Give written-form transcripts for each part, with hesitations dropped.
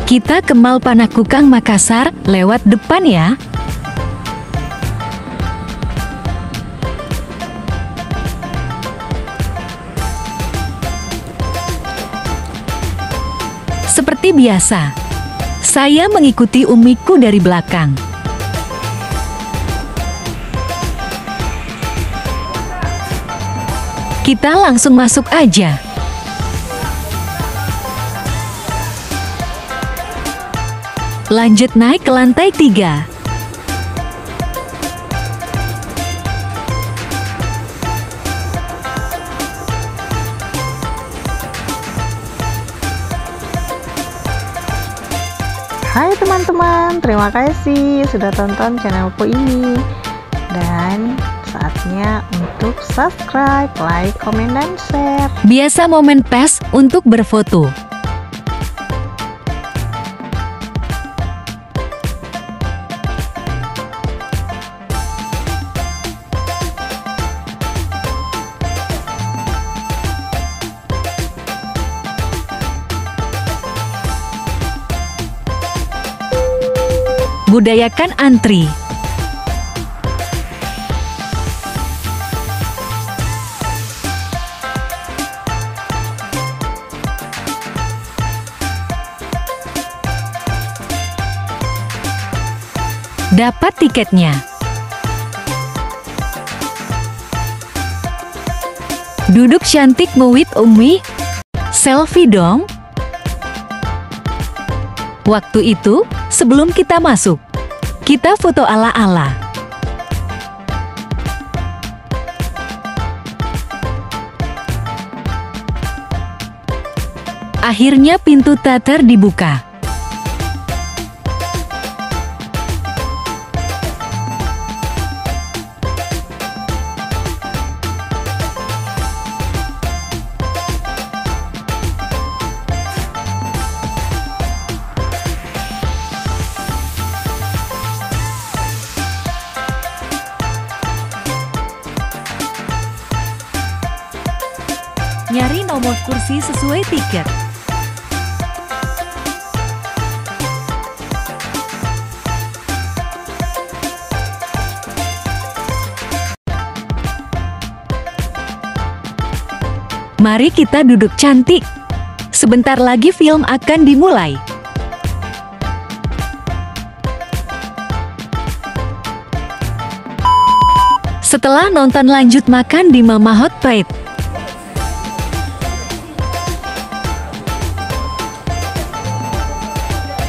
Kita ke Mall Panakukang Makassar lewat depan ya. Seperti biasa, saya mengikuti umiku dari belakang. Kita langsung masuk aja. Lanjut naik ke lantai 3. Hai teman-teman, terima kasih sudah tonton channelku ini. Dan saatnya untuk subscribe, like, komen, dan share. Biasa momen pas untuk berfoto. Budayakan antri. Dapat tiketnya. Duduk cantik ngewit Umi. Selfie dong. Waktu itu, sebelum kita masuk, kita foto ala-ala. Akhirnya pintu teater dibuka. Nyari nomor kursi sesuai tiket. Mari kita duduk cantik. Sebentar lagi film akan dimulai. Setelah nonton lanjut makan di Mama Hot Plate.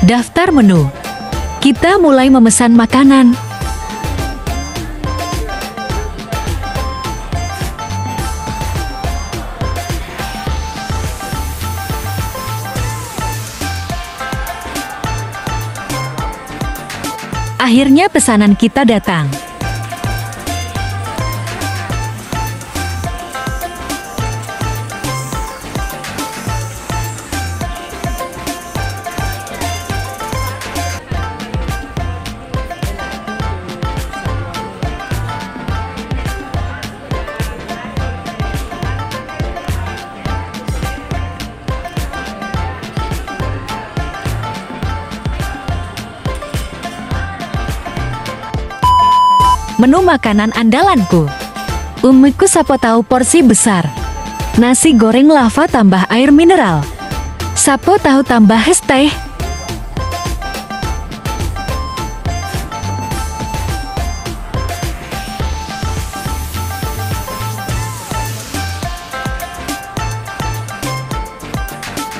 Daftar menu. Kita mulai memesan makanan. Akhirnya pesanan kita datang. Menu makanan andalanku. Umiku sapo tahu porsi besar. Nasi goreng lava tambah air mineral. Sapo tahu tambah es teh.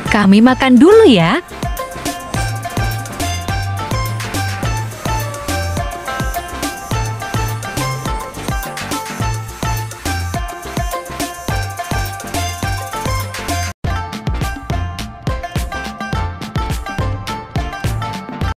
Kami makan dulu ya.